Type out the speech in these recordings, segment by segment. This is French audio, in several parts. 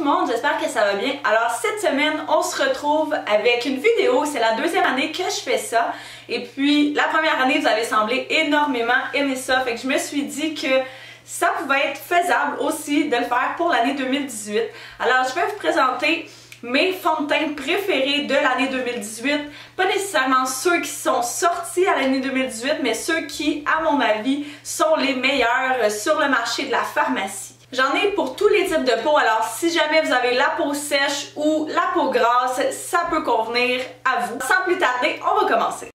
le monde, j'espère que ça va bien. Alors cette semaine, on se retrouve avec une vidéo, c'est la deuxième année que je fais ça. Et puis la première année, vous avez semblé énormément aimer ça, fait que je me suis dit que ça pouvait être faisable aussi de le faire pour l'année 2018. Alors je vais vous présenter mes fonds de teint préférés de l'année 2018, pas nécessairement ceux qui sont sortis à l'année 2018, mais ceux qui, à mon avis, sont les meilleurs sur le marché de la pharmacie. J'en ai pour tous les types de peau, alors si jamais vous avez la peau sèche ou la peau grasse, ça peut convenir à vous. Sans plus tarder, on va commencer.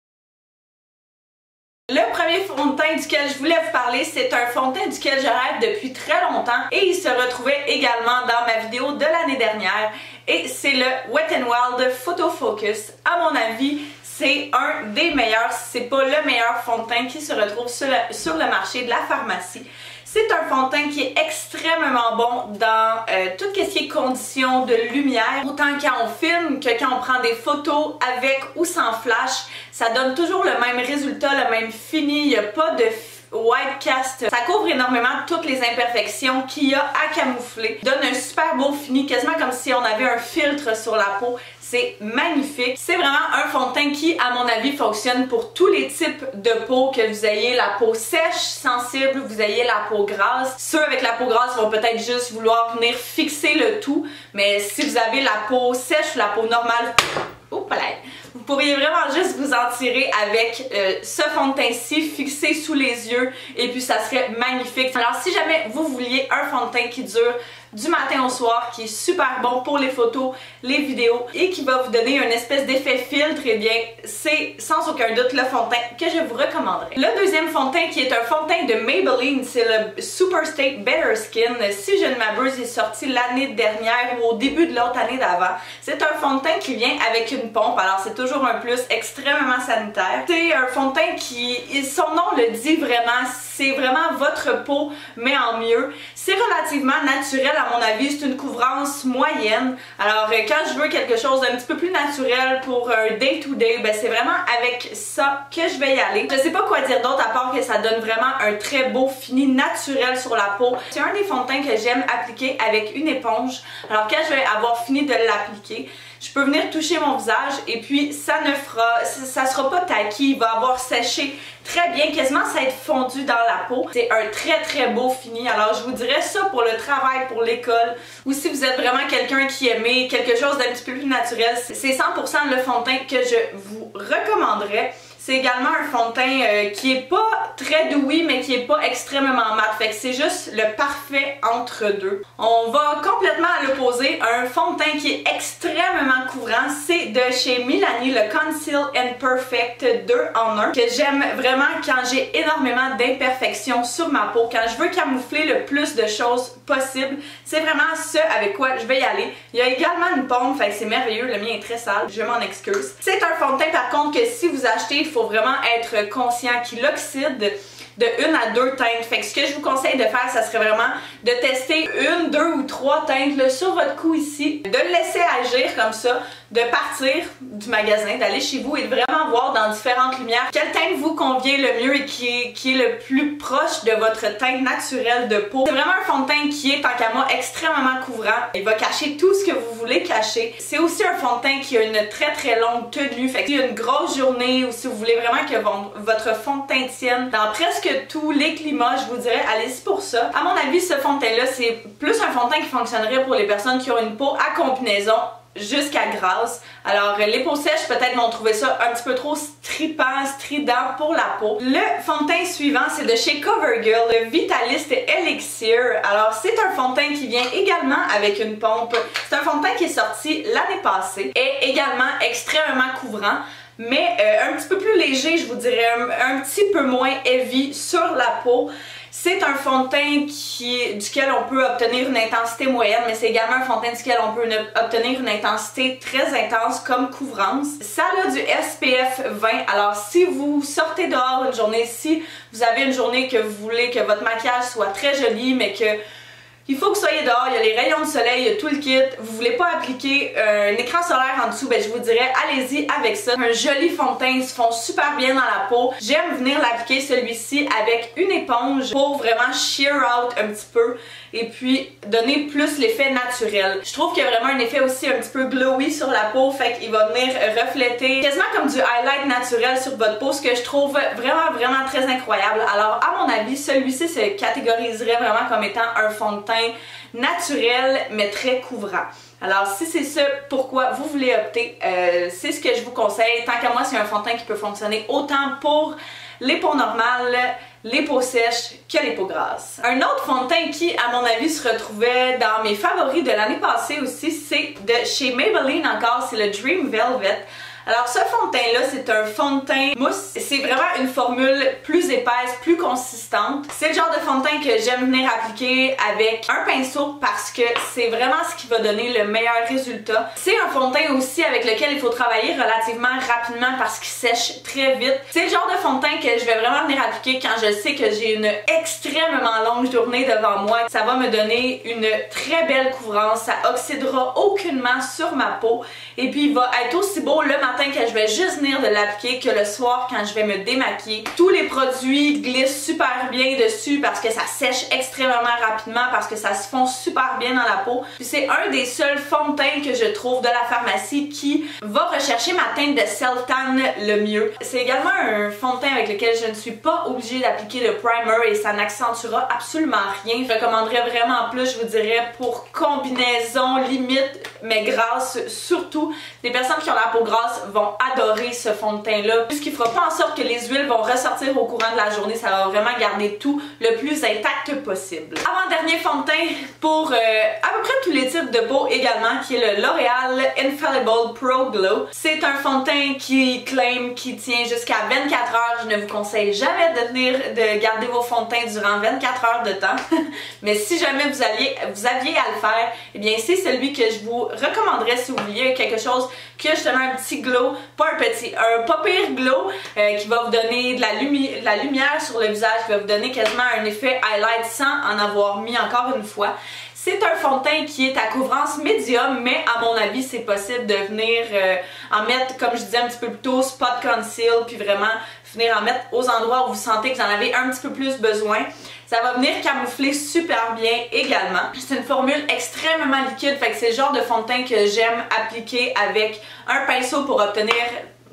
Le premier fond de teint duquel je voulais vous parler, c'est un fond de teint duquel je rêve depuis très longtemps et il se retrouvait également dans ma vidéo de l'année dernière et c'est le Wet n Wild Photo Focus. À mon avis, c'est un des meilleurs, si c'est pas le meilleur fond de teint qui se retrouve sur le marché de la pharmacie. C'est un fond de teint qui est extrêmement bon dans tout ce qui est conditions de lumière. Autant quand on filme que quand on prend des photos avec ou sans flash, ça donne toujours le même résultat, le même fini. Il n'y a pas de white cast. Ça couvre énormément toutes les imperfections qu'il y a à camoufler. Donne un super beau fini, quasiment comme si on avait un filtre sur la peau. C'est magnifique. C'est vraiment un fond de teint qui, à mon avis, fonctionne pour tous les types de peau, que vous ayez la peau sèche, sensible, vous ayez la peau grasse. Ceux avec la peau grasse vont peut-être juste vouloir venir fixer le tout, mais si vous avez la peau sèche ou la peau normale, vous pourriez vraiment juste vous en tirer avec ce fond de teint-ci fixé sous les yeux et puis ça serait magnifique. Alors si jamais vous vouliez un fond de teint qui dure du matin au soir, qui est super bon pour les photos, les vidéos et qui va vous donner une espèce d'effet filtre, et bien c'est sans aucun doute le fond de teint que je vous recommanderais. Le deuxième fond de teint qui est un fond de teint de Maybelline, c'est le Superstay Better Skin. Si je ne m'abuse, il est sorti l'année dernière ou au début de l'autre année d'avant. C'est un fond de teint qui vient avec une pompe, alors c'est toujours un plus extrêmement sanitaire. C'est un fond de teint qui, son nom le dit vraiment, c'est vraiment votre peau mais en mieux. C'est relativement naturel à mon avis, c'est une couvrance moyenne. Alors quand je veux quelque chose d'un petit peu plus naturel pour un day-to-day, ben c'est vraiment avec ça que je vais y aller. Je sais pas quoi dire d'autre à part que ça donne vraiment un très beau fini naturel sur la peau. C'est un des fonds de teint que j'aime appliquer avec une éponge. Alors quand je vais avoir fini de l'appliquer, je peux venir toucher mon visage et puis ça sera pas tacky, il va avoir séché très bien, quasiment ça va être fondu dans la peau. C'est un très beau fini, alors je vous dirais ça pour le travail, pour l'école, ou si vous êtes vraiment quelqu'un qui aimait quelque chose d'un petit peu plus naturel, c'est 100% le fond de teint que je vous recommanderais. C'est également un fond de teint qui est pas très dewy mais qui est pas extrêmement mat, fait que c'est juste le parfait entre deux. On va complètement à l'opposé, un fond de teint qui est extrêmement couvrant, c'est de chez Milani, le Conceal and Perfect 2 en 1, que j'aime vraiment quand j'ai énormément d'imperfections sur ma peau, quand je veux camoufler le plus de choses possible. C'est vraiment ce avec quoi je vais y aller. Il y a également une pompe, fait que c'est merveilleux, le mien est très sale, je m'en excuse. C'est un fond de teint par contre que si vous achetez, il faut vraiment être conscient qu'il oxyde de 1 à 2 teintes. Fait que ce que je vous conseille de faire, ça serait vraiment de tester 1, 2 ou 3 teintes là, sur votre cou ici, de le laisser agir comme ça, de partir du magasin, d'aller chez vous et de vraiment voir dans différentes lumières quelle teinte vous convient le mieux et qui est le plus proche de votre teinte naturelle de peau. C'est vraiment un fond de teint qui est, tant qu'à moi, extrêmement couvrant. Il va cacher tout ce que vous voulez cacher. C'est aussi un fond de teint qui a une très longue tenue. Fait que si il y a une grosse journée ou si vous voulez vraiment que votre fond de teint tienne dans presque tous les climats, je vous dirais, allez-y pour ça. À mon avis, ce fond de teint-là, c'est plus un fond de teint qui fonctionnerait pour les personnes qui ont une peau à combinaison jusqu'à grasse. Alors les peaux sèches peut-être vont trouver ça un petit peu trop stripant, strident pour la peau. Le fond de teint suivant, c'est de chez CoverGirl, le Vitalist Elixir. Alors c'est un fond de teint qui vient également avec une pompe. C'est un fond de teint qui est sorti l'année passée et également extrêmement couvrant, mais un petit peu plus léger, je vous dirais, un petit peu moins heavy sur la peau. C'est un fond de teint duquel on peut obtenir une intensité moyenne, mais c'est également un fond de teint duquel on peut obtenir une intensité très intense comme couvrance. Ça a du SPF 20, alors si vous sortez dehors une journée, si vous avez une journée que vous voulez que votre maquillage soit très joli, mais que Il faut que vous soyez dehors, il y a les rayons de soleil, il y a tout le kit. Vous voulez pas appliquer un écran solaire en dessous, ben je vous dirais allez-y avec ça. Un joli fond de teint, il se fond super bien dans la peau. J'aime venir l'appliquer celui-ci avec une éponge pour vraiment sheer out un petit peu et puis donner plus l'effet naturel. Je trouve qu'il y a vraiment un effet aussi un petit peu glowy sur la peau, fait qu'il va venir refléter quasiment comme du highlight naturel sur votre peau, ce que je trouve vraiment très incroyable. Alors à mon avis, celui-ci se catégoriserait vraiment comme étant un fond de teint naturel mais très couvrant. Alors si c'est ça pourquoi vous voulez opter, c'est ce que je vous conseille. Tant qu'à moi, c'est un fond de teint qui peut fonctionner autant pour les peaux normales, les peaux sèches que les peaux grasses. Un autre fond de teint qui, à mon avis, se retrouvait dans mes favoris de l'année passée aussi, c'est de chez Maybelline encore, c'est le Dream Velvet. Alors ce fond de teint là, c'est un fond de teint mousse. C'est vraiment une formule plus épaisse, plus consistante. C'est le genre de fond de teint que j'aime venir appliquer avec un pinceau parce que c'est vraiment ce qui va donner le meilleur résultat. C'est un fond de teint aussi avec lequel il faut travailler relativement rapidement parce qu'il sèche très vite. C'est le genre de fond de teint que je vais vraiment venir appliquer quand je sais que j'ai une extrêmement longue journée devant moi. Ça va me donner une très belle couvrance, ça oxydera aucunement sur ma peau et puis il va être aussi beau le matin que je vais juste venir de l'appliquer que le soir quand je vais me démaquiller. Tous les produits glissent super bien dessus parce que ça sèche extrêmement rapidement, parce que ça se fond super bien dans la peau. Puis c'est un des seuls fonds de teint que je trouve de la pharmacie qui va rechercher ma teinte de self-tan le mieux. C'est également un fond de teint avec lequel je ne suis pas obligée d'appliquer le primer et ça n'accentuera absolument rien. Je recommanderais vraiment plus, je vous dirais, pour combinaison limite mais grasse surtout. Les personnes qui ont la peau grasse vont adorer ce fond de teint là, puisqu'il fera pas en sorte que les huiles vont ressortir au courant de la journée. Ça va vraiment garder tout le plus intact possible. Avant-dernier fond de teint pour à peu près tous les types de peau également, qui est le L'Oréal Infallible Pro Glow. C'est un fond de teint qui tient jusqu'à 24 heures. Je ne vous conseille jamais de garder vos fonds de teint durant 24 heures de temps. Mais si jamais vous aviez à le faire, eh bien c'est celui que je vous recommanderais si vous vouliez quelque chose qui a justement un petit glow, un pas pire glow qui va vous donner de la lumière sur le visage, qui va vous donner quasiment un effet highlight sans en avoir mis encore une fois. C'est un fond de teint qui est à couvrance médium, mais à mon avis, c'est possible de venir en mettre, comme je disais un petit peu plus tôt, spot conceal, puis vraiment venir en mettre aux endroits où vous sentez que vous en avez un petit peu plus besoin. Ça va venir camoufler super bien également. C'est une formule extrêmement liquide, fait que c'est le genre de fond de teint que j'aime appliquer avec un pinceau pour obtenir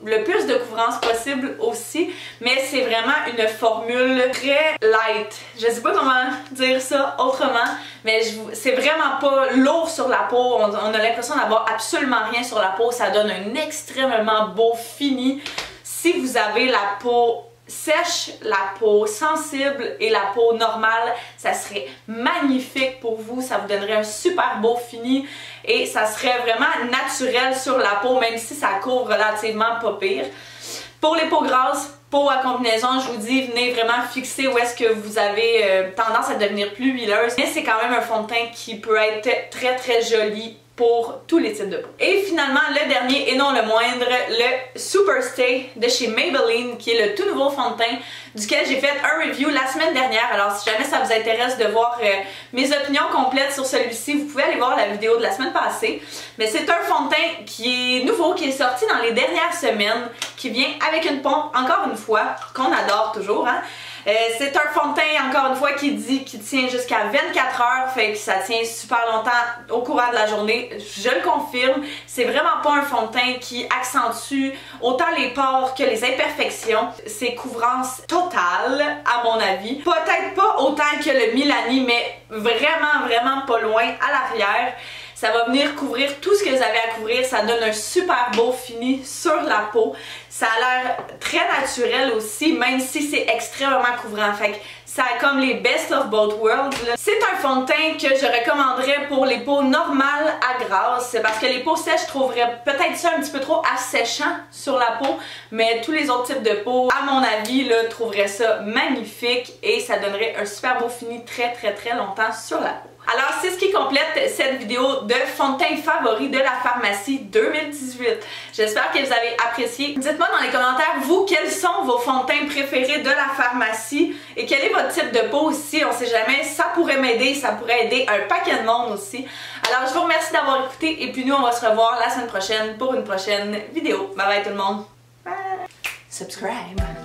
le plus de couvrance possible aussi, mais c'est vraiment une formule très light. Je sais pas comment dire ça autrement, mais c'est vraiment pas lourd sur la peau. On a l'impression d'avoir absolument rien sur la peau. Ça donne un extrêmement beau fini. Si vous avez la peau sèche, la peau sensible et la peau normale, ça serait magnifique pour vous. Ça vous donnerait un super beau fini et ça serait vraiment naturel sur la peau, même si ça couvre relativement pas pire. Pour les peaux grasses, peau à combinaison, je vous dis, venez vraiment fixer où est-ce que vous avez tendance à devenir plus huileuse. Mais c'est quand même un fond de teint qui peut être très joli pour tous les types de peau. Et finalement, le dernier et non le moindre, le Superstay de chez Maybelline, qui est le tout nouveau fond de teint duquel j'ai fait un review la semaine dernière. Alors si jamais ça vous intéresse de voir mes opinions complètes sur celui-ci, vous pouvez aller voir la vidéo de la semaine passée. Mais c'est un fond de teint qui est nouveau, qui est sorti dans les dernières semaines, qui vient avec une pompe, encore une fois, qu'on adore toujours, hein. C'est un fond de teint, encore une fois, qui tient jusqu'à 24 heures, fait que ça tient super longtemps au courant de la journée, je le confirme. C'est vraiment pas un fond de teint qui accentue autant les pores que les imperfections. C'est couvrance totale, à mon avis. Peut-être pas autant que le Milani, mais vraiment pas loin à l'arrière. Ça va venir couvrir tout ce que vous avez à couvrir. Ça donne un super beau fini sur la peau. Ça a l'air très naturel aussi, même si c'est extrêmement couvrant. Fait que ça a comme les best of both worlds. C'est un fond de teint que je recommanderais pour les peaux normales à grasse, parce que les peaux sèches, je trouverais peut-être ça un petit peu trop asséchant sur la peau, mais tous les autres types de peau, à mon avis, là, trouveraient ça magnifique et ça donnerait un super beau fini très longtemps sur la peau. Alors c'est ce qui complète cette vidéo de fond de teint favori de la pharmacie 2018. J'espère que vous avez apprécié. Dites-moi dans les commentaires, vous, quels sont vos fonds de teint préférés de la pharmacie et quel est votre type de peau aussi. On sait jamais, ça pourrait m'aider, ça pourrait aider un paquet de monde aussi. Alors je vous remercie d'avoir écouté et puis nous on va se revoir la semaine prochaine pour une prochaine vidéo. Bye bye tout le monde. Bye. Subscribe.